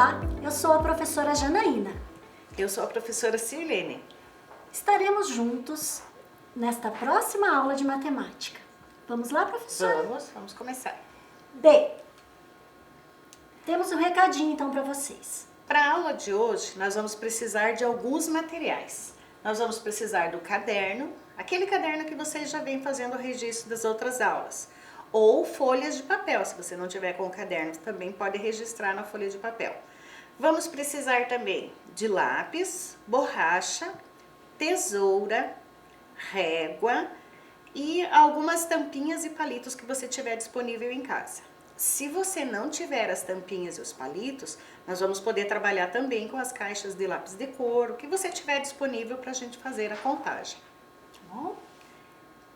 Olá, eu sou a professora Janaína. Eu sou a professora Sirlene. Estaremos juntos nesta próxima aula de matemática. Vamos lá, professora? Vamos começar. Bem, temos um recadinho então para vocês. Para a aula de hoje, nós vamos precisar de alguns materiais. Nós vamos precisar do caderno, aquele caderno que vocês já vêm fazendo o registro das outras aulas. Ou folhas de papel, se você não tiver com o caderno, também pode registrar na folha de papel. Vamos precisar também de lápis, borracha, tesoura, régua e algumas tampinhas e palitos que você tiver disponível em casa. Se você não tiver as tampinhas e os palitos, nós vamos poder trabalhar também com as caixas de lápis de cor, o que você tiver disponível para a gente fazer a contagem. Tá bom?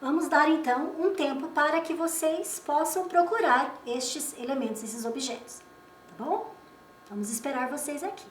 Vamos dar então um tempo para que vocês possam procurar estes elementos, esses objetos, tá bom? Vamos esperar vocês aqui.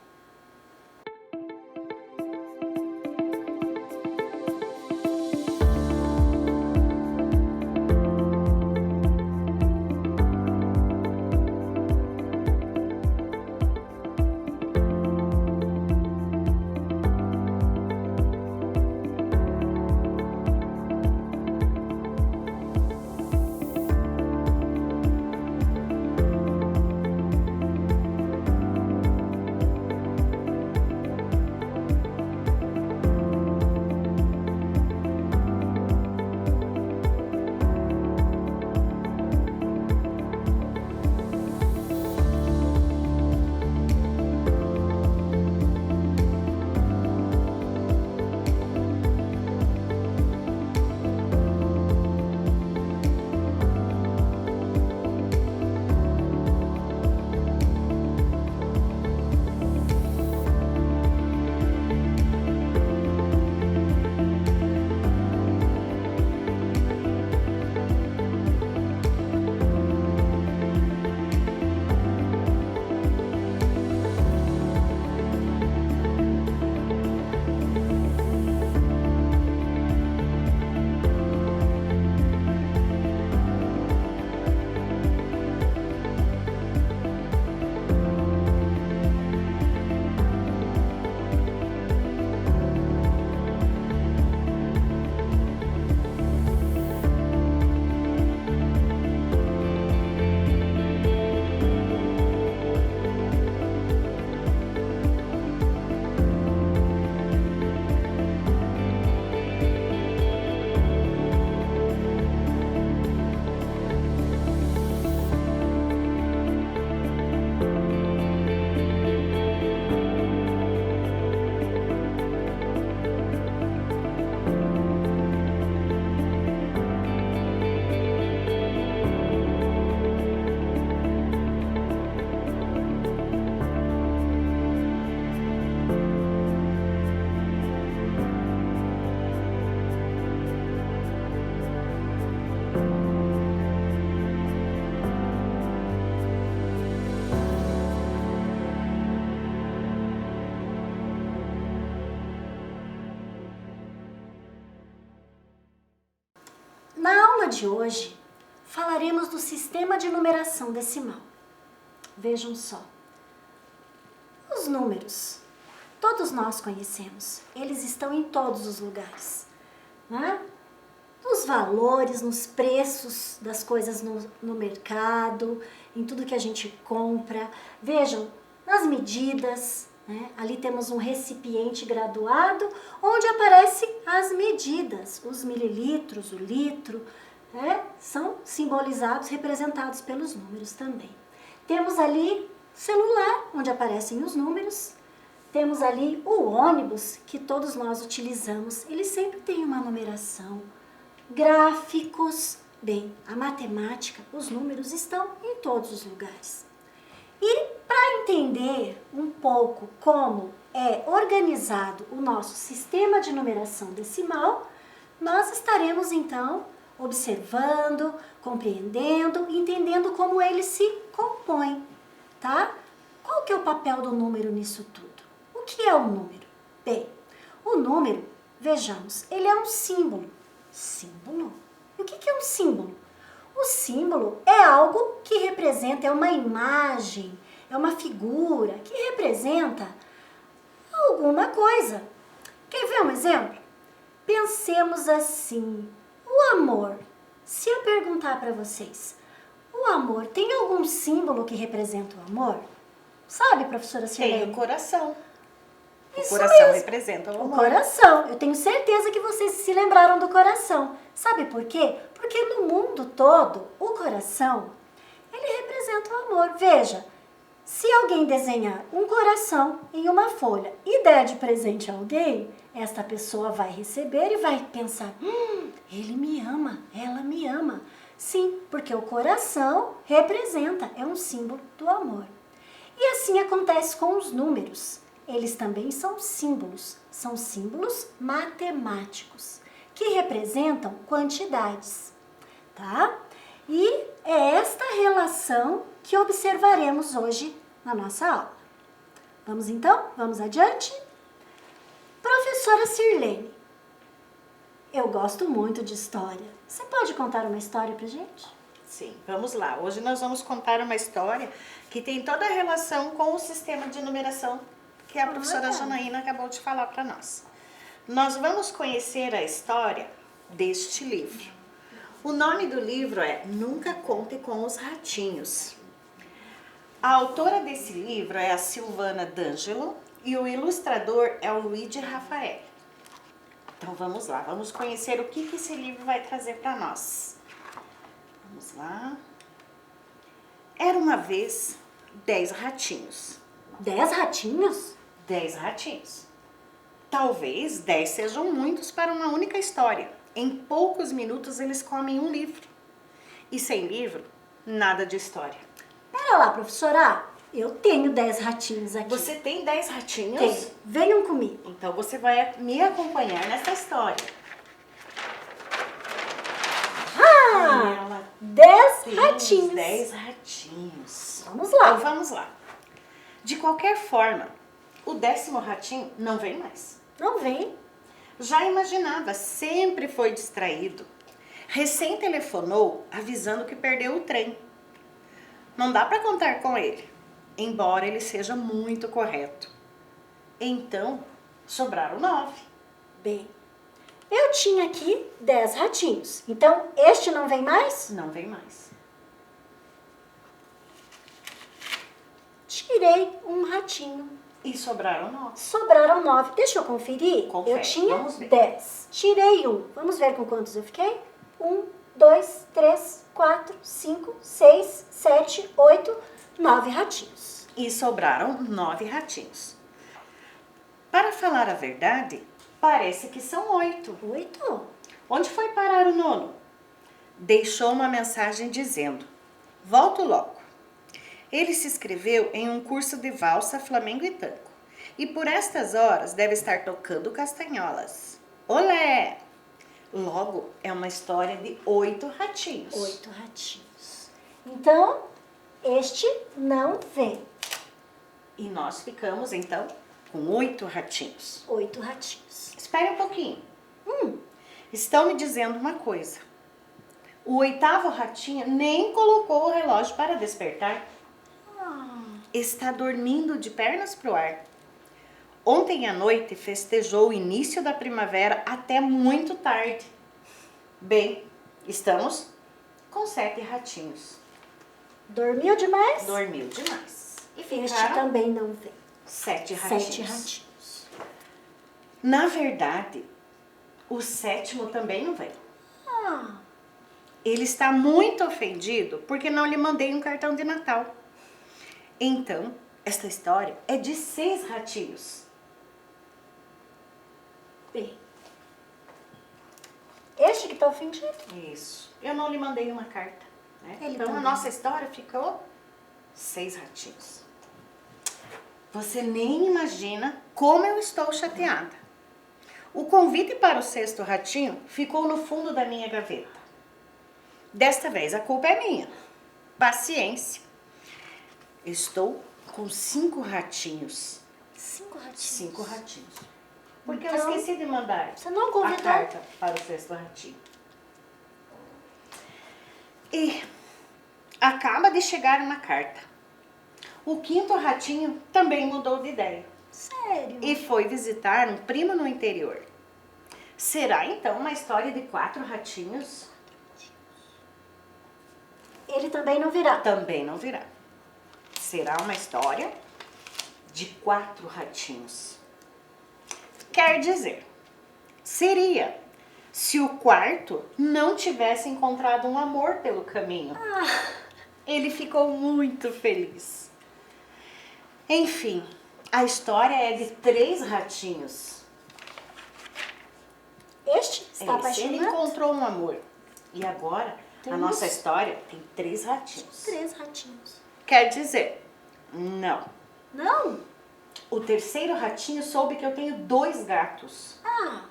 Na aula de hoje, falaremos do sistema de numeração decimal. Vejam só. Os números, todos nós conhecemos, eles estão em todos os lugares, né? Nos valores, nos preços das coisas no mercado, em tudo que a gente compra. Vejam, nas medidas, né? Ali temos um recipiente graduado onde aparecem as medidas, os mililitros, o litro, né? São simbolizados, representados pelos números também. Temos ali celular, onde aparecem os números. Temos ali o ônibus, que todos nós utilizamos, ele sempre tem uma numeração. Gráficos, bem, a matemática, os números estão em todos os lugares. E para entender um pouco como é organizado o nosso sistema de numeração decimal, nós estaremos então observando, compreendendo, entendendo como ele se compõe, tá? Qual que é o papel do número nisso tudo? O que é o número? Bem, o número, vejamos, ele é um símbolo. Símbolo? E o que é um símbolo? O símbolo é algo que representa, é uma imagem, é uma figura que representa alguma coisa. Quer ver um exemplo? Pensemos assim, o amor. Se eu perguntar para vocês, o amor tem algum símbolo que representa o amor? Sabe, professora Sirlene? Tem o coração. O Isso coração mesmo. representa o O amor. coração. Eu tenho certeza que vocês se lembraram do coração. Sabe por quê? Porque no mundo todo, o coração, ele representa o amor. Veja, se alguém desenhar um coração em uma folha e der de presente a alguém, esta pessoa vai receber e vai pensar, ele me ama, ela me ama. Sim, porque o coração representa, é um símbolo do amor. E assim acontece com os números. Eles também são símbolos matemáticos, que representam quantidades, tá? E é esta relação que observaremos hoje na nossa aula. Vamos então? Vamos adiante? Professora Sirlene, eu gosto muito de história. Você pode contar uma história pra gente? Sim, vamos lá. Hoje nós vamos contar uma história que tem toda a relação com o sistema de numeração que a professora Janaína acabou de falar para nós. Nós vamos conhecer a história deste livro. O nome do livro é Nunca Conte com os Ratinhos. A autora desse livro é a Silvana D'Angelo e o ilustrador é o Luigi Rafael. Então vamos lá, vamos conhecer o que esse livro vai trazer para nós. Vamos lá. Era uma vez 10 ratinhos. 10 ratinhos? 10 ratinhos. Talvez 10 sejam muitos para uma única história. Em poucos minutos eles comem um livro. E sem livro, nada de história. Pera lá, professora. Eu tenho 10 ratinhos aqui. Você tem 10 ratinhos? Tenho. Venham comigo. Então você vai me acompanhar nessa história. Ah! 10 ratinhos. 10 ratinhos. Vamos lá. Então vamos lá. De qualquer forma, o 10º ratinho não vem mais. Não vem. Já imaginava, sempre foi distraído. Recém telefonou avisando que perdeu o trem. Não dá para contar com ele, embora ele seja muito correto. Então, sobraram 9. Bem, eu tinha aqui 10 ratinhos. Então, este não vem mais? Não vem mais. Tirei um ratinho. E sobraram 9. Sobraram 9. Deixa eu conferir. Confere, Eu tinha vamos ver. 10. Tirei um. Vamos ver com quantos eu fiquei? 1, 2, 3, 4, 5, 6, 7, 8, 9 ratinhos. E sobraram 9 ratinhos. Para falar a verdade, parece que são 8. 8? Onde foi parar o 9º? Deixou uma mensagem dizendo: volto logo. Ele se inscreveu em um curso de valsa, flamengo e tango. E por estas horas deve estar tocando castanholas. Olé! Logo, é uma história de 8 ratinhos. 8 ratinhos. Então, este não vem. E nós ficamos, então, com 8 ratinhos. 8 ratinhos. Espere um pouquinho. Estão me dizendo uma coisa. O 8º ratinho nem colocou o relógio para despertar. Está dormindo de pernas pro ar. Ontem à noite festejou o início da primavera até muito tarde. Bem, estamos com 7 ratinhos. Dormiu demais? Dormiu demais. E Este ficaram também não vem. 7 ratinhos. 7 ratinhos. Na verdade, o 7º também não vem. Ah, Ele está muito ofendido porque não lhe mandei um cartão de Natal. Então, esta história é de 6 ratinhos. bem. Este que tá ofendido. Isso. Eu não lhe mandei uma carta, né? Ele Então, a também. nossa história ficou 6 ratinhos. Você nem imagina como eu estou chateada. O convite para o 6º ratinho ficou no fundo da minha gaveta. Desta vez, a culpa é minha. Paciência. Estou com 5 ratinhos. 5 ratinhos. 5 ratinhos. Porque Então, eu esqueci de mandar Você não a convidou? carta para o 6º ratinho. E acaba de chegar uma carta. O quinto ratinho também mudou de ideia Sério? e foi visitar um primo no interior. Será então uma história de 4 ratinhos? Ele também não virá. Também não virá. Será uma história de 4 ratinhos. Quer dizer, seria se o quarto não tivesse encontrado um amor pelo caminho. Ele ficou muito feliz. Enfim, a história é de 3 ratinhos. Este está Ele apaixonado? encontrou um amor. E agora, a Temos nossa história tem 3 ratinhos. 3 ratinhos. Quer dizer, não. Não? O terceiro ratinho soube que eu tenho 2 gatos. Ah,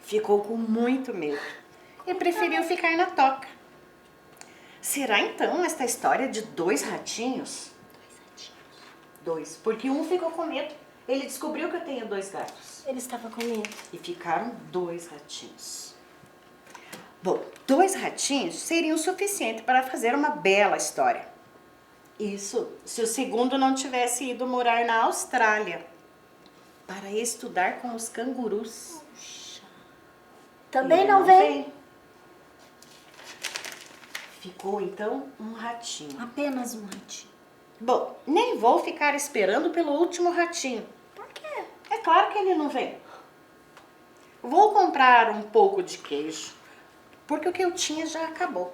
Ficou com muito medo e preferiu ficar na toca. Será então esta história de 2 ratinhos? 2 ratinhos. 2, porque um ficou com medo. Ele descobriu que eu tenho 2 gatos. Ele estava com medo. E ficaram 2 ratinhos. Bom, 2 ratinhos seriam o suficiente para fazer uma bela história. Isso se o segundo não tivesse ido morar na Austrália para estudar com os cangurus. Também Ele não vem? Ficou então um ratinho. Apenas um ratinho. Bom, nem vou ficar esperando pelo último ratinho. Por quê? É claro que ele não vem. Vou comprar um pouco de queijo, porque o que eu tinha já acabou.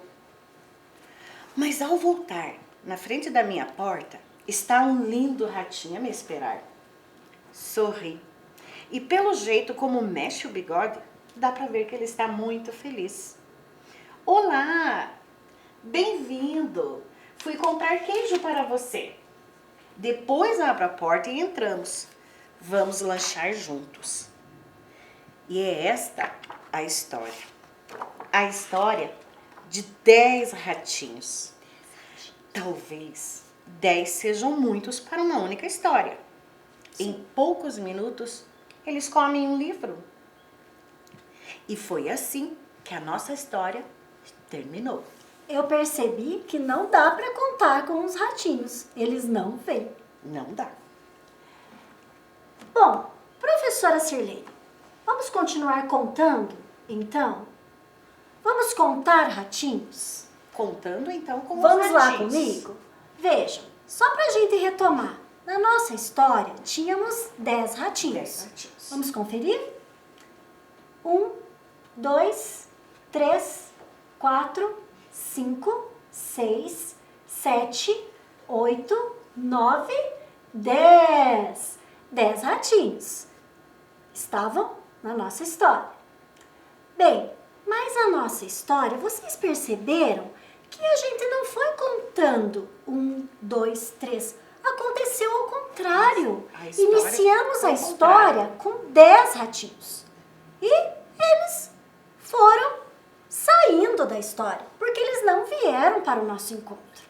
Mas ao voltar, na frente da minha porta, está um lindo ratinho a me esperar. Sorri. E pelo jeito como mexe o bigode, dá pra ver que ele está muito feliz. Olá! Bem-vindo! Fui comprar queijo para você. Depois abro a porta e entramos. Vamos lanchar juntos. E é esta a história. A história de 10 ratinhos. Talvez 10 sejam muitos para uma única história. Em poucos minutos, eles comem um livro. E foi assim que a nossa história terminou. Eu percebi que não dá para contar com os ratinhos. Eles não vêm. Não dá. Bom, professora Sirlene, vamos continuar contando, então? Vamos contar ratinhos? Contando então com Vamos os lá ratinhos. comigo? Vejam, só para a gente retomar. Na nossa história, tínhamos 10 ratinhos. 10 ratinhos. Vamos conferir? 1, 2, 3, 4, 5, 6, 7, 8, 9, 10. 10 ratinhos estavam na nossa história. Bem, mas a nossa história, vocês perceberam que a gente não foi contando 1, 2, 3. Aconteceu ao contrário. A história Iniciamos foi a ao história contrário. com 10 ratinhos. E eles foram saindo da história, porque eles não vieram para o nosso encontro.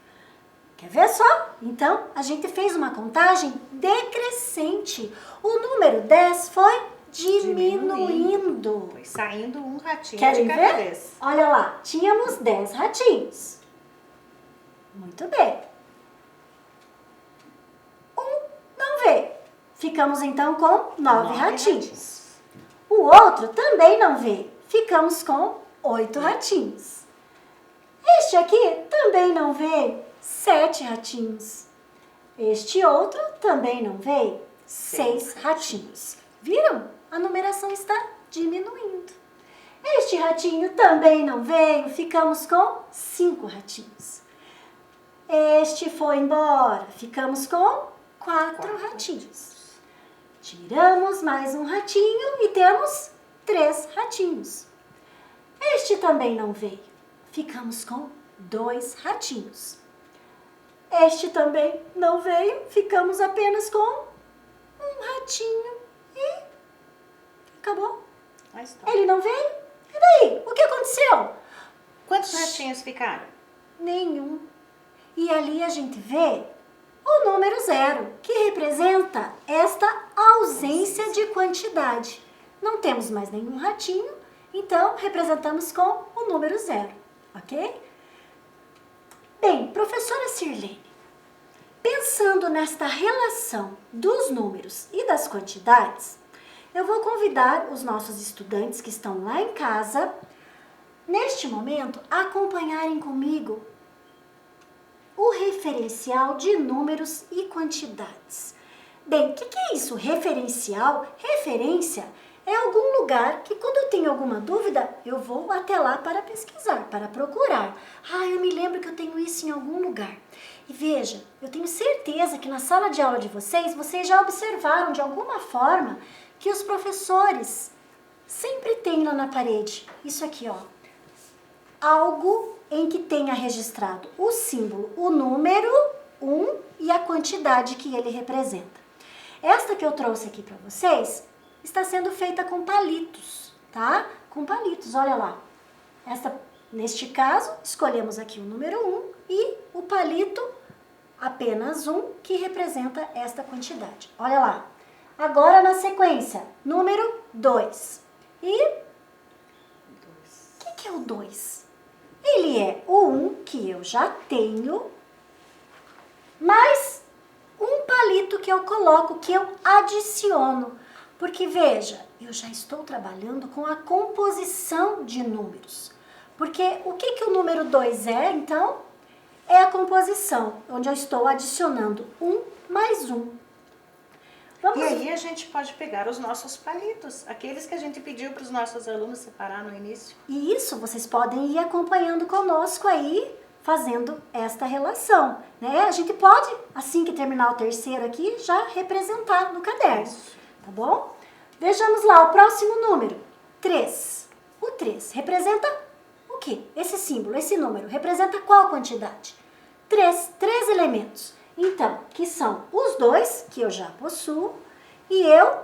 Quer ver só? Então, a gente fez uma contagem decrescente. O número 10 foi diminuindo. Foi saindo um ratinho Querem de cada ver? vez. Olha lá, tínhamos 10 ratinhos. Muito bem. Um não veio. Ficamos então com 9 ratinhos. O outro também não veio. Ficamos com 8 ratinhos. Este aqui também não veio. 7 ratinhos. Este outro também não veio. 6 ratinhos. Viram? A numeração está diminuindo. Este ratinho também não veio. Ficamos com 5 ratinhos. Este foi embora. Ficamos com 4 ratinhos. Tiramos mais um ratinho e temos 3 ratinhos. Este também não veio. Ficamos com 2 ratinhos. Este também não veio. Ficamos apenas com um ratinho e acabou. A história. Ele não veio? E daí? O que aconteceu? Quantos ratinhos ficaram? Nenhum. E ali a gente vê o número 0, que representa esta ausência de quantidade. Não temos mais nenhum ratinho, então representamos com o número 0, ok? Bem, professora Sirlene, Pensando nesta relação dos números e das quantidades, eu vou convidar os nossos estudantes que estão lá em casa, neste momento, a acompanharem comigo o referencial de números e quantidades. Bem, o que é isso? Referencial? Referência é algum lugar que quando eu tenho alguma dúvida, eu vou até lá para pesquisar, para procurar. Eu me lembro que eu tenho isso em algum lugar. E veja, eu tenho certeza que na sala de aula de vocês já observaram de alguma forma que os professores sempre têm lá na parede, isso aqui, ó, algo em que tenha registrado o símbolo, o número 1 e a quantidade que ele representa. Esta que eu trouxe aqui para vocês está sendo feita com palitos, tá? Com palitos, olha lá. Neste caso, escolhemos aqui o número 1 e o palito apenas 1, que representa esta quantidade. Olha lá. Agora, na sequência, número 2. E o que é o 2? Ele é o 1 que eu já tenho, mais um palito que eu coloco, que eu adiciono. Porque, veja, eu já estou trabalhando com a composição de números. Porque o que o número 2 é, então? É a composição, onde eu estou adicionando 1 mais 1. E aí a gente pode pegar os nossos palitos, aqueles que a gente pediu para os nossos alunos separar no início. E isso, vocês podem ir acompanhando conosco aí, fazendo esta relação, né? A gente pode, assim que terminar o terceiro aqui, já representar no caderno, tá bom? Vejamos lá, o próximo número, 3. O 3 representa o quê? Esse símbolo, esse número, representa qual quantidade? 3 elementos. Então, que são os 2, que eu já possuo, e eu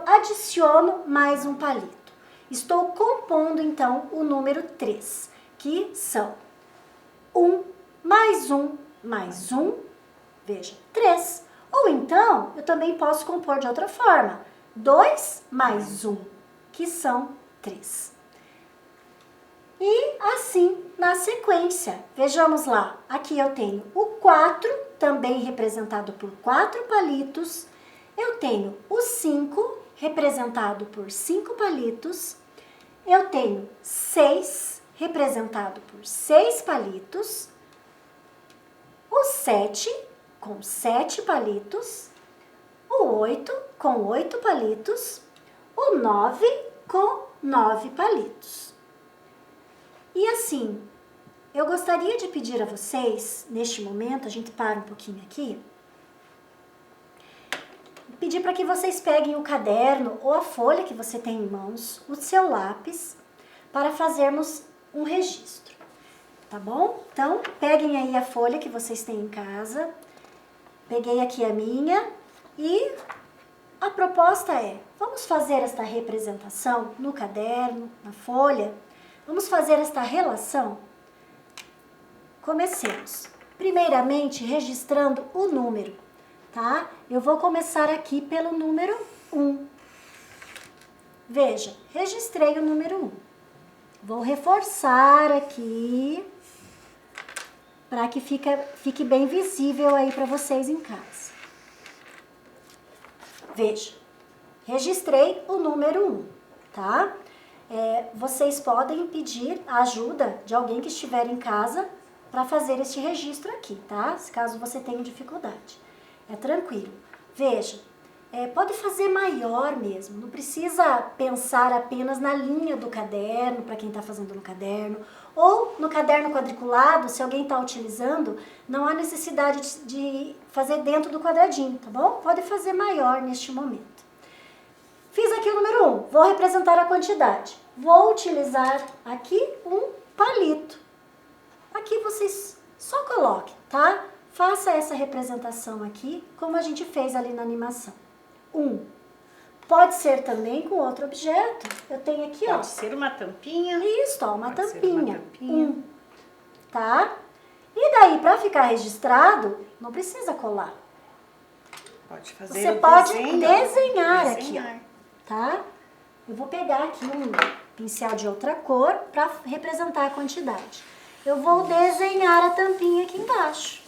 adiciono mais um palito. Estou compondo, então, o número 3, que são 1 mais 1 mais 1, veja, 3. Ou então, eu também posso compor de outra forma, 2 mais 1, que são 3. E assim, na sequência, vejamos lá, aqui eu tenho o 4, também representado por 4 palitos. Eu tenho o 5, representado por 5 palitos. Eu tenho 6, representado por 6 palitos. O 7, com 7 palitos. O 8, com 8 palitos. O 9, com 9 palitos. E assim, eu gostaria de pedir a vocês, neste momento, a gente para um pouquinho aqui, pedir para que vocês peguem o caderno ou a folha que você tem em mãos, o seu lápis, para fazermos um registro, tá bom? Então, peguem aí a folha que vocês têm em casa, peguei aqui a minha e a proposta é, vamos fazer esta representação no caderno, na folha. Vamos fazer esta relação? Comecemos. Primeiramente, registrando o número, tá? Eu vou começar aqui pelo número 1. Veja, registrei o número 1. Vou reforçar aqui para que fique bem visível aí para vocês em casa. Veja, registrei o número 1, tá? Vocês podem pedir a ajuda de alguém que estiver em casa para fazer este registro aqui, tá? Caso você tenha dificuldade. É tranquilo. Veja, pode fazer maior mesmo, não precisa pensar apenas na linha do caderno, para quem está fazendo no caderno, ou no caderno quadriculado, se alguém está utilizando, não há necessidade de fazer dentro do quadradinho, tá bom? Pode fazer maior neste momento. Fiz aqui o número 1, vou representar a quantidade. Vou utilizar aqui um palito. Aqui vocês só coloquem, tá? Faça essa representação aqui, como a gente fez ali na animação. 1. Pode ser também com outro objeto. Eu tenho aqui, ó. Pode ser uma tampinha. Isso, ó, uma tampinha. 1. Tá? E daí, para ficar registrado, não precisa colar. Pode fazer Você pode desenhar aqui, ó. Tá? Eu vou pegar aqui um pincel de outra cor para representar a quantidade. Eu vou desenhar a tampinha aqui embaixo.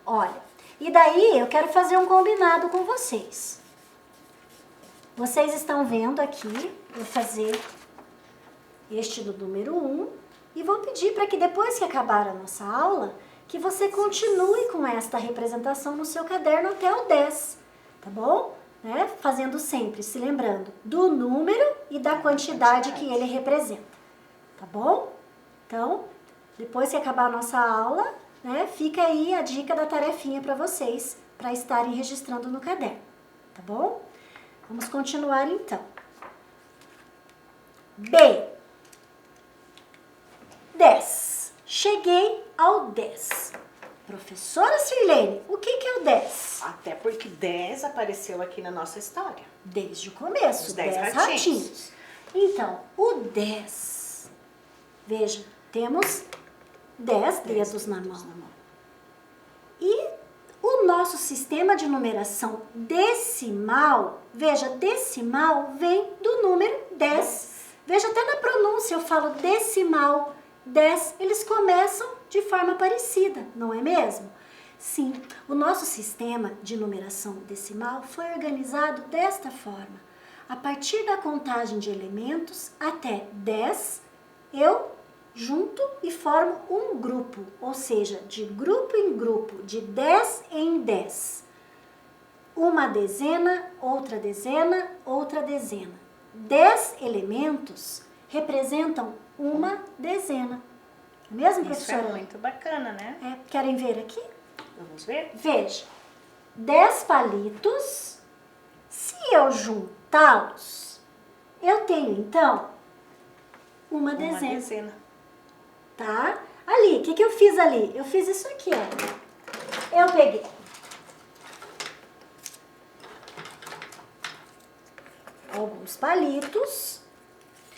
olha, e daí eu quero fazer um combinado com vocês. Vocês estão vendo aqui, vou fazer este do número 1 e vou pedir para que depois que acabar a nossa aula, que você continue com esta representação no seu caderno até o 10, tá bom? Né? Fazendo sempre, se lembrando do número e da quantidade que ele representa, tá bom? Então, depois que acabar a nossa aula, né, fica aí a dica da tarefinha para vocês, para estarem registrando no caderno, tá bom? Vamos continuar então. B. 10. Cheguei ao 10. Professora Sirlene, o que é o 10? Até porque 10 apareceu aqui na nossa história. Desde o começo, Os 10 10 ratinhos. Então, o 10, veja, temos 10 dedos na mão. E o nosso sistema de numeração decimal, veja, decimal vem do número 10. Veja, até na pronúncia eu falo decimal, 10, eles começam de forma parecida, não é mesmo? Sim, o nosso sistema de numeração decimal foi organizado desta forma. A partir da contagem de elementos até 10, eu junto e formo um grupo, ou seja, de grupo em grupo, de 10 em 10. Uma dezena, outra dezena, outra dezena. 10 elementos representam uma dezena. Mesmo, professora? Isso é muito bacana, né? Querem ver aqui? Vamos ver? Veja, 10 palitos, se eu juntá-los, eu tenho então uma dezena. Tá? Ali, o que eu fiz ali? Eu fiz isso aqui, ó. Eu peguei alguns palitos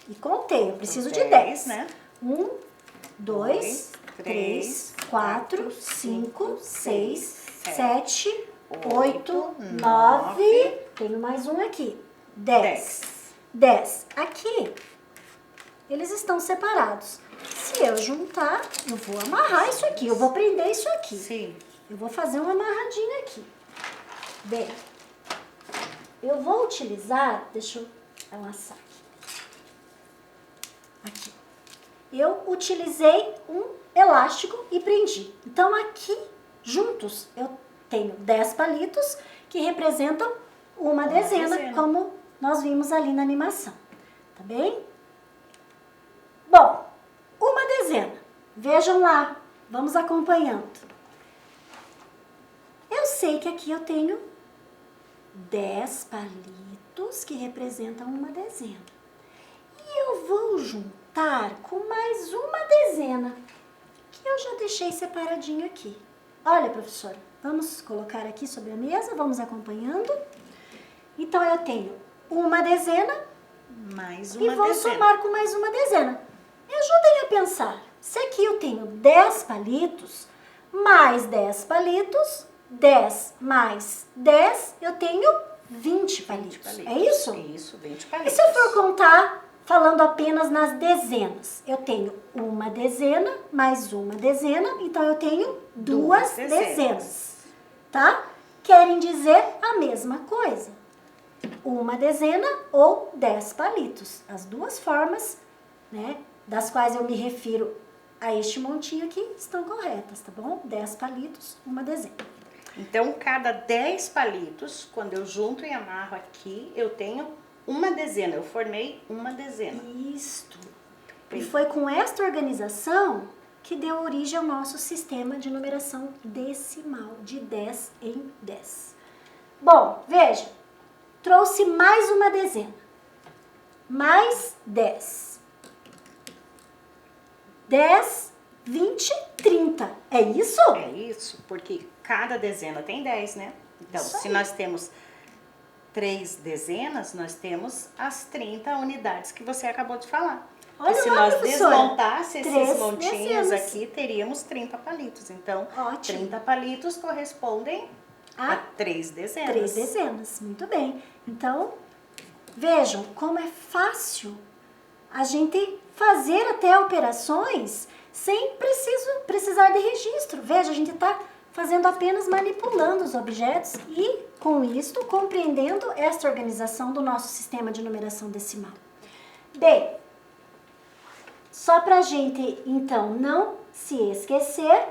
e contei. Eu preciso de 10, né? 1, 2, 3, 4, 5, 6, 7, 8, 9. Tenho mais um aqui. 10. 10. Aqui, eles estão separados. Se eu juntar, eu vou amarrar isso aqui. Eu vou prender isso aqui. Sim. Eu vou fazer uma amarradinha aqui. Bem, eu vou utilizar... Deixa eu amassar aqui. Eu utilizei um elástico e prendi. Então, aqui, juntos, eu tenho 10 palitos que representam uma dezena, como nós vimos ali na animação. Tá bem? Bom, uma dezena. Vejam lá, vamos acompanhando. Eu sei que aqui eu tenho 10 palitos que representam uma dezena. E eu vou juntar com mais uma dezena, que eu já deixei separadinho aqui. Olha, professora, vamos colocar aqui sobre a mesa, vamos acompanhando. Então, eu tenho uma dezena mais uma e vou dezena. somar com mais uma dezena. Me ajudem a pensar. Se aqui eu tenho 10 palitos, mais 10 palitos, 10 mais 10, eu tenho 20 palitos. É isso? Isso, 20 E palitos. se eu for contar falando apenas nas dezenas? Eu tenho uma dezena mais uma dezena, então eu tenho duas dezenas. Tá? Querem dizer a mesma coisa. Uma dezena ou 10 palitos. As duas formas, né, das quais eu me refiro a este montinho aqui estão corretas, tá bom? 10 palitos, uma dezena. Então, cada 10 palitos, quando eu junto e amarro aqui, eu tenho uma dezena. Eu formei uma dezena. Isto. E foi com esta organização que deu origem ao nosso sistema de numeração decimal, de 10 em 10. Bom, veja, trouxe mais uma dezena. Mais 10. 10, 20, 30. É isso? É isso, porque cada dezena tem 10, né? Então, Isso se aí. nós temos 3 dezenas, nós temos as 30 unidades que você acabou de falar. Olha e se lá, nós professora. desmontássemos esses 3 montinhos dezenas. aqui, teríamos 30 palitos. Então, Ótimo. 30 palitos correspondem a 3 dezenas. 3 dezenas, muito bem. Então, vejam como é fácil a gente fazer até operações sem precisar de registro. Veja, a gente está fazendo apenas manipulando os objetos e, com isto, compreendendo esta organização do nosso sistema de numeração decimal. Bem, só para a gente, então, não se esquecer,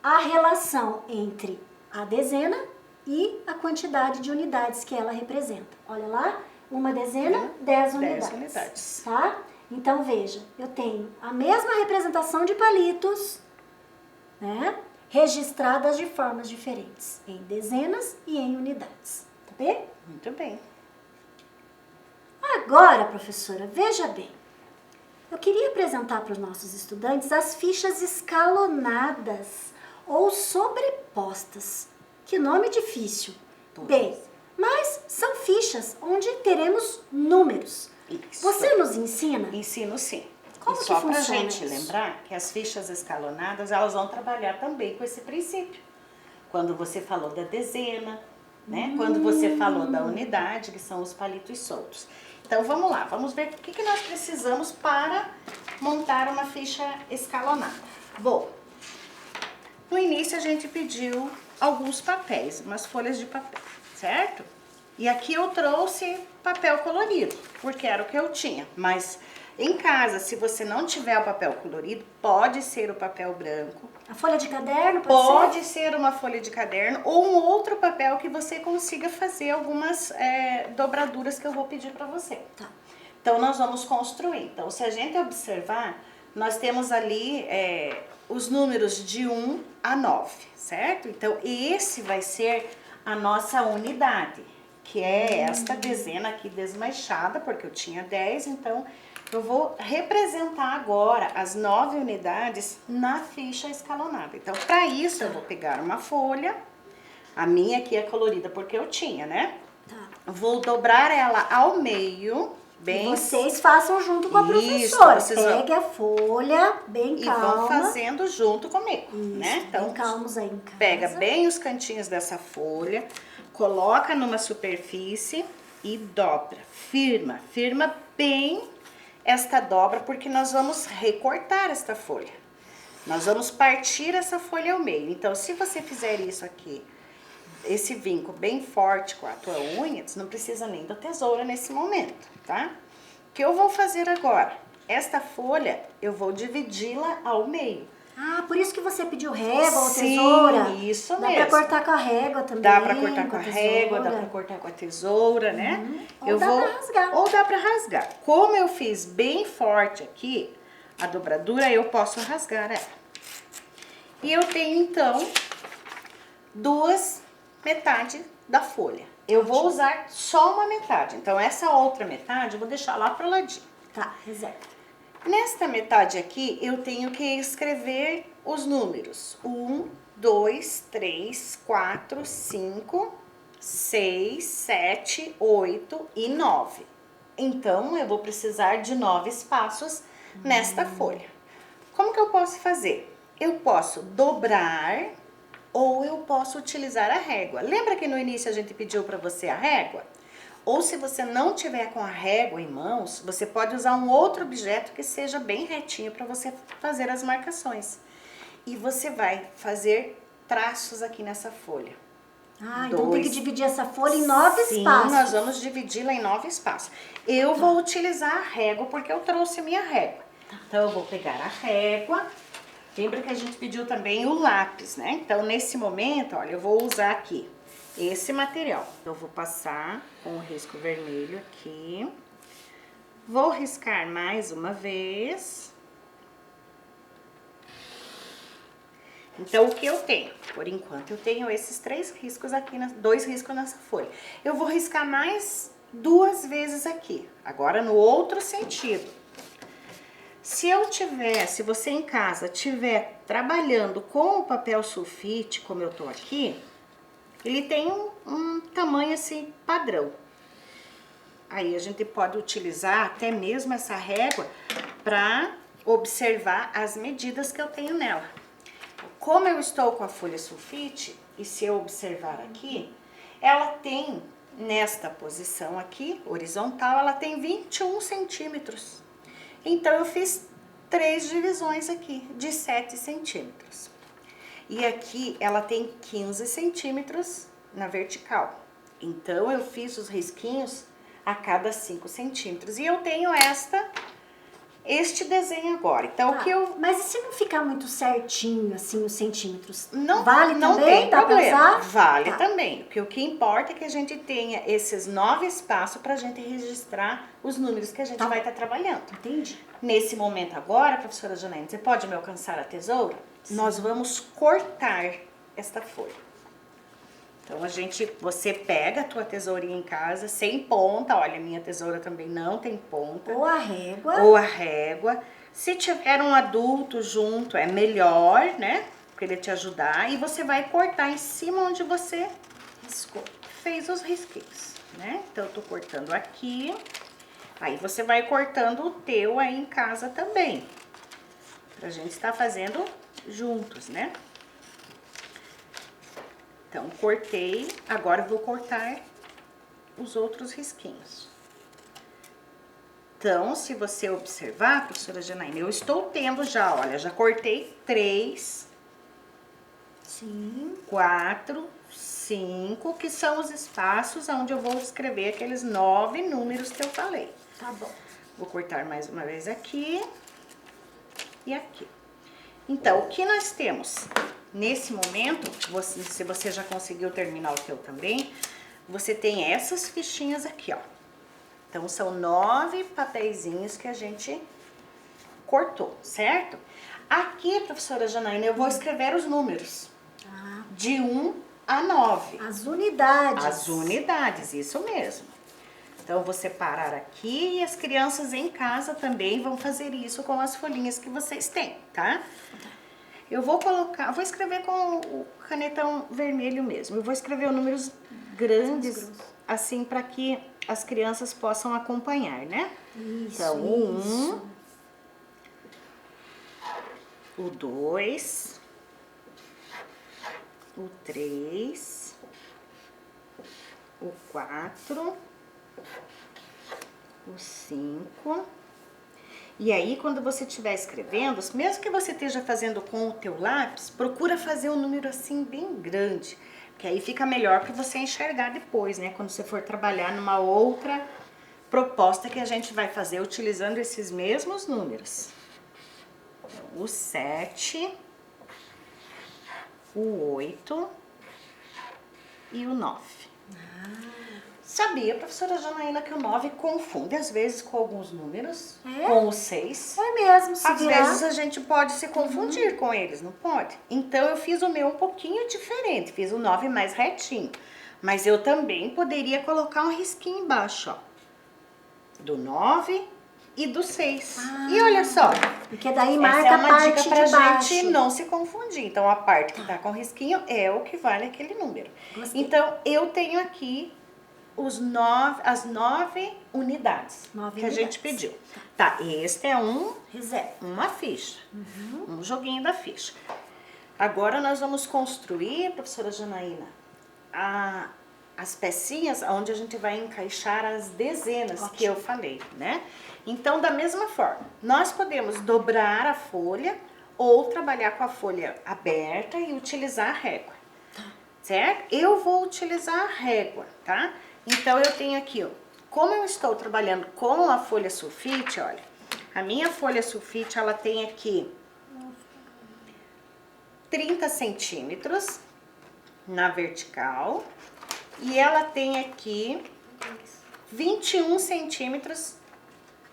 a relação entre a dezena e a quantidade de unidades que ela representa. Olha lá, uma dezena, 10 unidades. Tá? Então, veja, eu tenho a mesma representação de palitos, né, registradas de formas diferentes, em dezenas e em unidades. Tá bem? Muito bem. Agora, professora, veja bem. Eu queria apresentar para os nossos estudantes as fichas escalonadas ou sobrepostas. Que nome difícil. Bem, mas são fichas onde teremos números. Isso. Você nos ensina? Ensino sim. Como e que só para a funciona gente isso? lembrar que as fichas escalonadas, elas vão trabalhar também com esse princípio. Quando você falou da dezena, né? Quando você falou da unidade, que são os palitos soltos. Então, vamos lá. Vamos ver o que nós precisamos para montar uma ficha escalonada. Bom, no início a gente pediu alguns papéis, umas folhas de papel, certo? E aqui eu trouxe papel colorido, porque era o que eu tinha. Mas em casa, se você não tiver o papel colorido, pode ser o papel branco. A folha de caderno Pode ser uma folha de caderno ou um outro papel que você consiga fazer algumas dobraduras que eu vou pedir para você. Tá. Então, nós vamos construir. Então, se a gente observar, nós temos ali os números de 1 a 9, certo? Então, esse vai ser a nossa unidade, que é esta dezena aqui desmanchada, porque eu tinha 10, então eu vou representar agora as 9 unidades na ficha escalonada. Então, para isso, eu vou pegar uma folha, a minha aqui é colorida porque eu tinha, né? Tá. Vou dobrar ela ao meio, bem... Vocês façam junto com a Isso, professora. vocês vão- Pegue a folha, bem E calma. vão fazendo junto comigo, Isso, né? Então, bem calmos aí em casa. pega bem os cantinhos dessa folha, coloca numa superfície e dobra. Firma bem esta dobra, porque nós vamos recortar esta folha. Nós vamos partir essa folha ao meio. Então, se você fizer isso aqui, esse vinco bem forte com a tua unha, você não precisa nem da tesoura nesse momento, tá? O que eu vou fazer agora? Esta folha, eu vou dividi-la ao meio. Ah, por isso que você pediu régua ou Sim, tesoura. isso Dá mesmo. pra cortar com a régua também. Dá pra cortar com a tesoura. régua, dá pra cortar com a tesoura, né? Ou dá pra rasgar. Ou dá pra rasgar. Como eu fiz bem forte aqui, a dobradura, eu posso rasgar ela. E eu tenho, então, duas metades da folha. Eu vou usar só uma metade. Então, essa outra metade eu vou deixar lá pro ladinho. Tá, reserva. Nesta metade aqui, eu tenho que escrever os números. 1, 2, 3, 4, 5, 6, 7, 8 e 9. Então, eu vou precisar de 9 espaços nesta folha. Como que eu posso fazer? Eu posso dobrar ou eu posso utilizar a régua. Lembra que no início a gente pediu para você a régua? Ou se você não tiver com a régua em mãos, você pode usar um outro objeto que seja bem retinho para você fazer as marcações. E você vai fazer traços aqui nessa folha. Ah, então tem que dividir essa folha em 9 Sim, espaços. nós vamos dividi-la em 9 espaços. Eu vou utilizar a régua porque eu trouxe a minha régua. Então, eu vou pegar a régua. Lembra que a gente pediu também o lápis, né? Então, nesse momento, olha, eu vou usar aqui esse material. Eu vou passar com o risco vermelho aqui. Vou riscar mais uma vez. Então, o que eu tenho? Por enquanto, eu tenho esses 3 riscos aqui, 2 riscos nessa folha. Eu vou riscar mais 2 vezes aqui, agora no outro sentido. Se você em casa estiver trabalhando com o papel sulfite, como eu tô aqui, ele tem um tamanho assim padrão. Aí a gente pode utilizar até mesmo essa régua para observar as medidas que eu tenho nela. Como eu estou com a folha sulfite, e se eu observar aqui, ela tem, nesta posição aqui, horizontal, ela tem 21 centímetros. Então, eu fiz 3 divisões aqui, de 7 centímetros. E aqui ela tem 15 centímetros na vertical. Então, eu fiz os risquinhos a cada 5 centímetros. E eu tenho este desenho agora. Então, o que eu... Mas e se não ficar muito certinho, assim, os centímetros? Não, vale não também? tem Dá pra problema. usar? Vale Tá. também. Porque o que importa é que a gente tenha esses 9 espaços pra gente registrar os números que a gente vai estar trabalhando. Entendi. Nesse momento agora, professora Janaína, você pode me alcançar a tesoura? Sim. Nós vamos cortar esta folha. Então, você pega a tua tesourinha em casa, sem ponta. Olha, minha tesoura também não tem ponta. Ou a régua. Ou a régua. Se tiver um adulto junto, é melhor, né? Pra ele te ajudar. E você vai cortar em cima onde você fez os risquinhos, né? Então, eu tô cortando aqui. Aí, você vai cortando o teu aí em casa também. Pra gente estar fazendo juntos, né? Então, cortei, agora eu vou cortar os outros risquinhos. Então, se você observar, professora Janaína, eu estou tendo já, olha, já cortei 3, Sim. 4, 5, que são os espaços onde eu vou escrever aqueles 9 números que eu falei. Tá bom. Vou cortar mais uma vez aqui e aqui. Então, o que nós temos? Nesse momento, se você já conseguiu terminar o teu também, você tem essas fichinhas aqui, ó. Então, são 9 papeizinhos que a gente cortou, certo? Aqui, professora Janaína, eu vou escrever os números. De 1 a 9. As unidades. As unidades, isso mesmo. Então, eu vou separar aqui e as crianças em casa também vão fazer isso com as folhinhas que vocês têm, tá? Eu vou escrever com o canetão vermelho mesmo. Eu vou escrever os números grandes, assim, para que as crianças possam acompanhar, né? Isso, então, o 1, o 2, o 3, o 4, o 5... E aí, quando você estiver escrevendo, mesmo que você esteja fazendo com o teu lápis, procura fazer um número assim bem grande, que aí fica melhor para você enxergar depois, né? Quando você for trabalhar numa outra proposta que a gente vai fazer utilizando esses mesmos números. O 7, o 8 e o 9. Sabia, professora Janaína, que o 9 confunde às vezes com alguns números, com o 6. É mesmo, se Às virar. vezes a gente pode se confundir com eles, não pode? Então, eu fiz o meu um pouquinho diferente, fiz o 9 mais retinho. Mas eu também poderia colocar um risquinho embaixo, ó. Do 9 e do 6. E olha só. Porque daí Essa marca é a uma parte dica pra de baixo. gente não se confundir. Então, a parte que tá com risquinho é o que vale aquele número. Gostei. Então, eu tenho aqui as 9 unidades que a gente pediu. Tá, este é uma ficha, um joguinho da ficha. Agora nós vamos construir, professora Janaína, as pecinhas onde a gente vai encaixar as dezenas que eu falei, né? Então, da mesma forma, nós podemos dobrar a folha ou trabalhar com a folha aberta e utilizar a régua, certo? Eu vou utilizar a régua, tá? Então, eu tenho aqui, ó, como eu estou trabalhando com a folha sulfite, olha, a minha folha sulfite, ela tem aqui 30 centímetros na vertical e ela tem aqui 21 centímetros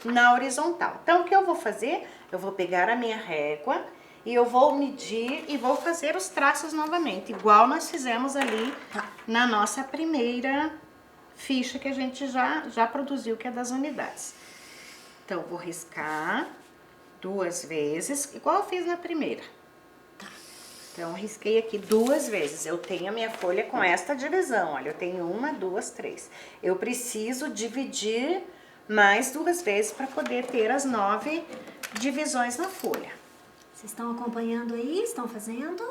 na horizontal. Então, o que eu vou fazer? Eu vou pegar a minha régua e eu vou medir e vou fazer os traços novamente, igual nós fizemos ali na nossa primeira ficha que a gente já produziu, que é das unidades. Então, vou riscar 2 vezes, igual eu fiz na primeira. Então, risquei aqui 2 vezes. Eu tenho a minha folha com esta divisão, olha, eu tenho 1, 2, 3. Eu preciso dividir mais 2 vezes para poder ter as 9 divisões na folha. Vocês estão acompanhando aí? Estão fazendo?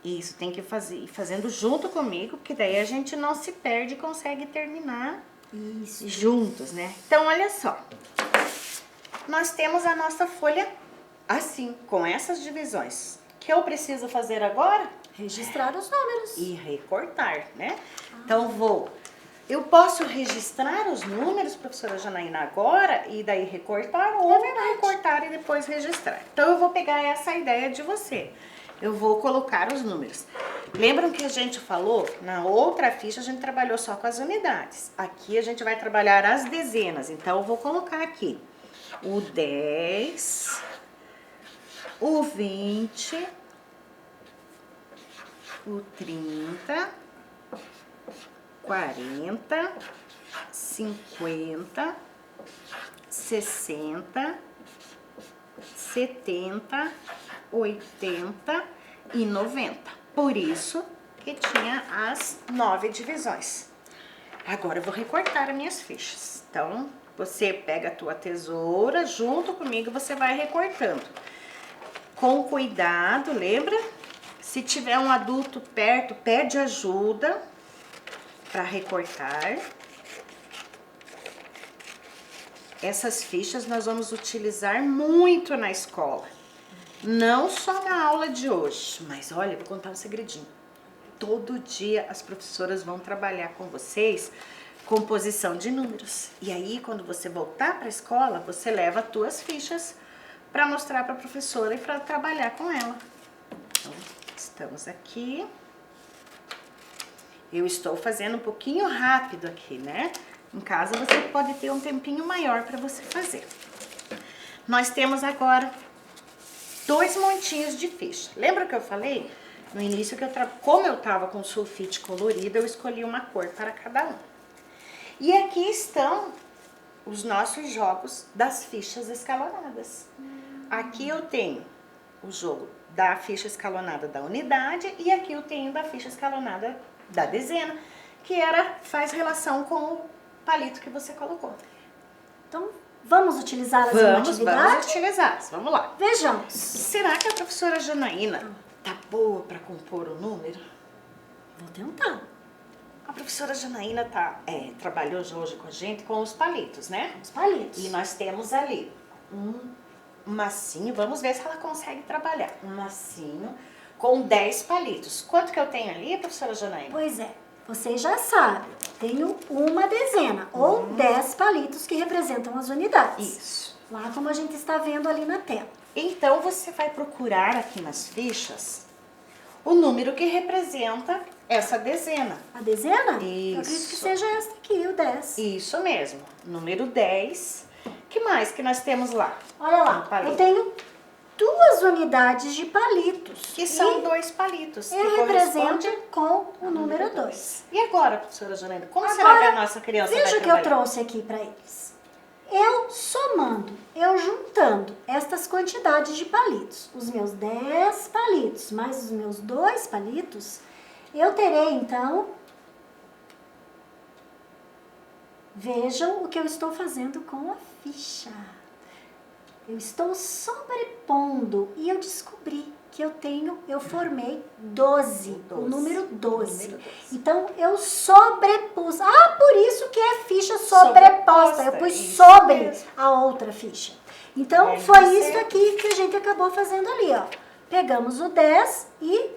Isso, tem que ir fazendo junto comigo, porque daí a gente não se perde e consegue terminar juntos, né? Então, olha só. Nós temos a nossa folha assim, com essas divisões. que eu preciso fazer agora? Registrar os números. E recortar, né? Então, eu posso registrar os números, professora Janaína, agora e daí recortar, ou recortar e depois registrar. Então, eu vou pegar essa ideia de você. Eu vou colocar os números. Lembram que a gente falou, na outra ficha a gente trabalhou só com as unidades. Aqui a gente vai trabalhar as dezenas. Então, eu vou colocar aqui o 10, o 20, o 30, 40, 50, 60, 70, 80 e 90. Por isso que tinha as 9 divisões. Agora eu vou recortar as minhas fichas. Então, você pega a tua tesoura, junto comigo você vai recortando. Com cuidado, lembra? Se tiver um adulto perto, pede ajuda para recortar. Essas fichas nós vamos utilizar muito na escola. Não só na aula de hoje, mas olha, vou contar um segredinho. Todo dia as professoras vão trabalhar com vocês composição de números. E aí, quando você voltar para a escola, você leva as tuas fichas para mostrar para a professora e para trabalhar com ela. Então, estamos aqui. Eu estou fazendo um pouquinho rápido aqui, né? Em casa você pode ter um tempinho maior para você fazer. Nós temos agora 2 montinhos de ficha. Lembra que eu falei no início que como eu estava com sulfite colorido, eu escolhi uma cor para cada um. E aqui estão os nossos jogos das fichas escalonadas. Aqui eu tenho o jogo da ficha escalonada da unidade e aqui eu tenho da ficha escalonada da dezena, que faz relação com o palito que você colocou. Então, vamos utilizá-las em uma atividade? Vamos utilizá-las. Vamos lá. Vejamos. Será que a professora Janaína tá boa para compor o número? Vou tentar. A professora Janaína trabalhou hoje com a gente com os palitos, né? Os palitos. E nós temos ali um massinho, vamos ver se ela consegue trabalhar. Um massinho com 10 palitos. Quanto que eu tenho ali, professora Janaína? Pois é, vocês já sabem. Tenho uma dezena, ou 10 palitos que representam as unidades. Isso. Lá como a gente está vendo ali na tela. Então, você vai procurar aqui nas fichas o número que representa essa dezena. A dezena? Isso. Eu acredito que seja esta aqui, o 10. Isso mesmo, número 10. Que mais que nós temos lá? Olha lá, eu tenho 2 unidades de palitos. Que são 2 palitos. Que Eu represento com o número 2. E agora, professora Janaína, como será que a nossa criança vai Veja o que trabalhar? eu trouxe aqui para eles. Eu somando, eu juntando estas quantidades de palitos, os meus 10 palitos mais os meus 2 palitos, eu terei então, vejam o que eu estou fazendo com a ficha. Eu estou sobrepondo e eu descobri que eu formei 12, o número 12. Então, eu sobrepus. Por isso que é ficha sobreposta. Eu pus sobre a outra ficha. Então, foi isso aqui que a gente acabou fazendo ali, ó. Pegamos o 10 e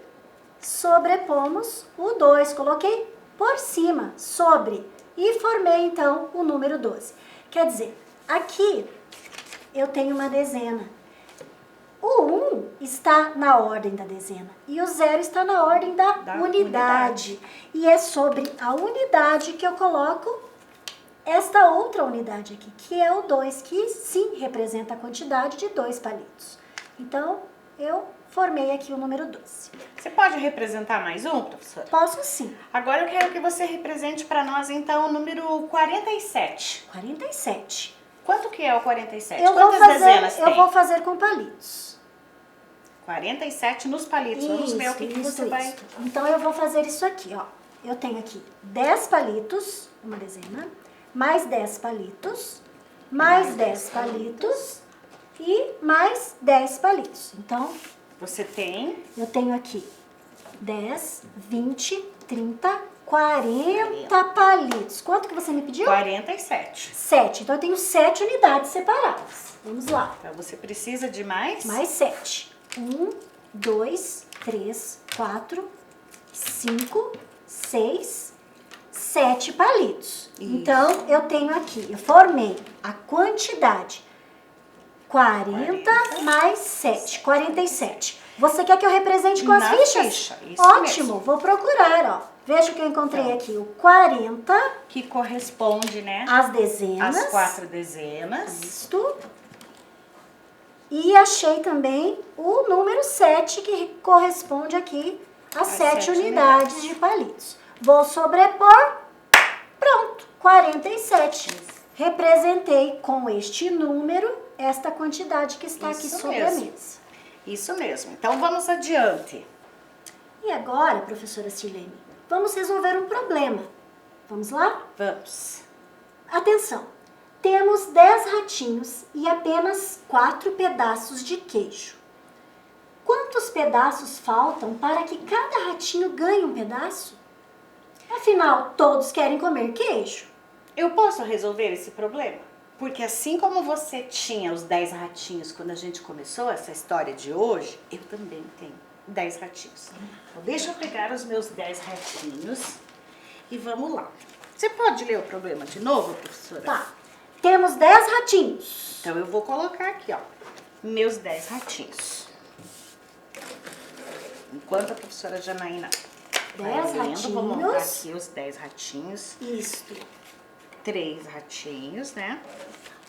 sobrepomos o 2. Coloquei por cima, sobre. E formei, então, o número 12. Quer dizer, aqui eu tenho uma dezena. O 1 está na ordem da dezena e o 0 está na ordem da unidade. E é sobre a unidade que eu coloco esta outra unidade aqui, que é o 2, que sim representa a quantidade de 2 palitos. Então, eu formei aqui o número 12. Você pode representar mais um, professora? Posso sim. Agora eu quero que você represente para nós, então, o número 47. 47. Quanto que é o 47? Quantas dezenas tem? Eu vou fazer com palitos. 47 nos palitos. Vamos ver o que você vai... Então, eu vou fazer isso aqui, ó. Eu tenho aqui 10 palitos, uma dezena, mais 10 palitos, mais 10 palitos e mais 10 palitos. Então, você tem... Eu tenho aqui 10, 20, 30, 40 palitos. Quanto que você me pediu? 47. 7. Então, eu tenho 7 unidades separadas. Vamos lá. Então, você precisa de mais? Mais 7. 1, 2, 3, 4, 5, 6, 7 palitos. Isso. Então, eu tenho aqui, eu formei a quantidade 40 mais 7, 47. Você quer que eu represente com as Na fichas? ficha, isso Ótimo, mesmo. vou procurar, ó. Veja o que eu encontrei Então. aqui, o 40, Que corresponde, né? as dezenas. As 4 dezenas. Isto. E achei também o número 7, que corresponde aqui às 7 7 unidades de palitos. Vou sobrepor, pronto, 47. Representei com este número esta quantidade que está aqui Isso sobre mesmo. a mesa. Isso mesmo. Então, vamos adiante. E agora, professora Silene, vamos resolver um problema. Vamos lá? Vamos. Atenção! Temos 10 ratinhos e apenas 4 pedaços de queijo. Quantos pedaços faltam para que cada ratinho ganhe um pedaço? Afinal, todos querem comer queijo. Eu posso resolver esse problema? Porque assim como você tinha os 10 ratinhos quando a gente começou essa história de hoje, eu também tenho 10 ratinhos. Então, deixa eu pegar os meus 10 ratinhos e vamos lá. Você pode ler o problema de novo, professora? Tá. Temos 10 ratinhos. Então, eu vou colocar aqui, ó, meus 10 ratinhos. Enquanto a professora Janaína 10 lendo, vou montar ratinhos. aqui os 10 ratinhos. Isto. 3 ratinhos, né?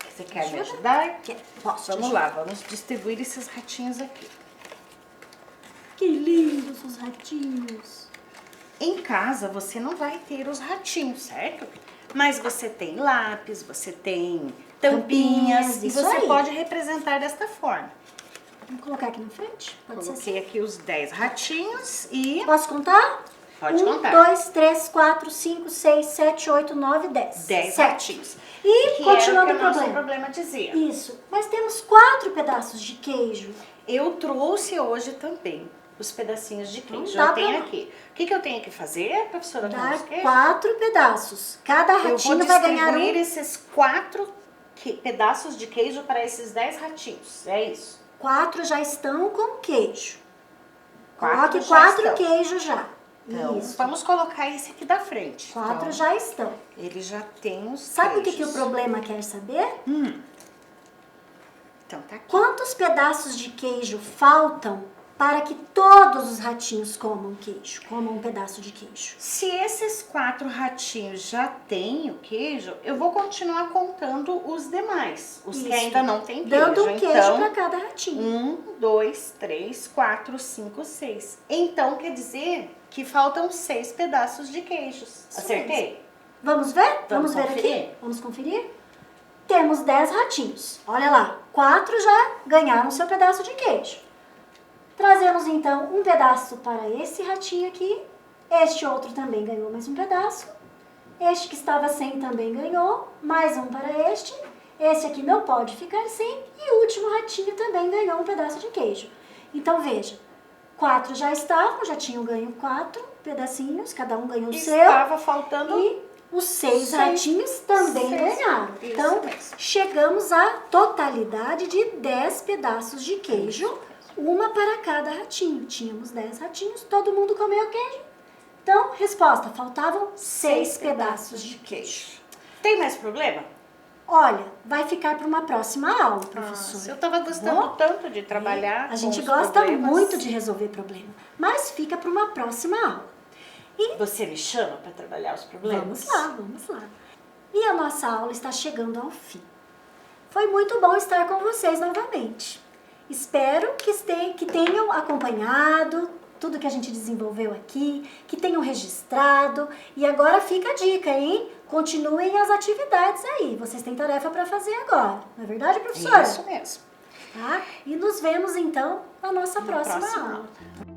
Você quer me Ajuda? ajudar? Posso te Vamos ajudar? lá, vamos distribuir esses ratinhos aqui. Que lindos os ratinhos. Em casa, você não vai ter os ratinhos, certo? Mas você tem lápis, você tem tampinhas, Tampinhas, e isso você aí. pode representar desta forma. Vamos colocar aqui na frente? Pode ser assim? Coloquei aqui os 10 ratinhos e... Posso contar? Pode 1, contar. 2, 3, 4, 5, 6, 7, 8, 9, 10. 10 Sete. ratinhos. E Que continuando era o o que o nosso problema. problema dizia. Isso. Mas temos 4 pedaços de queijo. Eu trouxe hoje também os pedacinhos de queijo. Não dá Eu tenho pra- aqui. O que eu tenho que fazer, professora? com Dar os queijos? 4 pedaços. Cada Eu vou ratinho vai ganhar distribuir um. esses 4 pedaços de queijo para esses 10 ratinhos. É isso. 4 já estão com queijo. Quatro Coloque já 4 estão. queijos já. Então, Isso. vamos colocar esse aqui da frente. 4 Então, já estão. ele já tem os Sabe o que o queijos. problema quer saber? Então, tá aqui. Quantos pedaços de queijo faltam para que todos os ratinhos comam queijo? Comam um pedaço de queijo. Se esses 4 ratinhos já têm o queijo, eu vou continuar contando os demais. Os que Isso. ainda não têm queijo. Dando um queijo Então, para cada ratinho. 1, 2, 3, 4, 5, 6. Então, quer dizer que faltam 6 pedaços de queijos. Acertei? Vamos ver? Vamos ver conferir? aqui? Vamos conferir? Temos 10 ratinhos. Olha lá, 4 já ganharam seu pedaço de queijo. Trazemos então um pedaço para esse ratinho aqui. Este outro também ganhou mais um pedaço. Este que estava sem também ganhou. Mais um para este. Esse aqui não pode ficar sem. E o último ratinho também ganhou um pedaço de queijo. Então veja, 4 já estavam, já tinham ganho 4 pedacinhos. Cada um ganhou o seu. Estava faltando... E os 6 Seis. ratinhos também 6. ganharam. Isso Então, mesmo. chegamos à totalidade de 10 pedaços de queijo, uma para cada ratinho. Tínhamos 10 ratinhos, todo mundo comeu queijo. Então, resposta, faltavam 6 pedaços de queijo. Tem mais problema? Olha, vai ficar para uma próxima aula, Nossa, professora. eu estava gostando Bom, tanto de trabalhar A gente com os gosta problemas. muito de resolver problema, mas fica para uma próxima aula. Você me chama para trabalhar os problemas? Vamos lá, vamos lá. E a nossa aula está chegando ao fim. Foi muito bom estar com vocês novamente. Espero que tenham acompanhado tudo que a gente desenvolveu aqui, que tenham registrado. E agora fica a dica, hein? Continuem as atividades aí. Vocês têm tarefa para fazer agora. Não é verdade, professora? Isso mesmo. Tá? E nos vemos então na nossa próxima próxima aula. aula.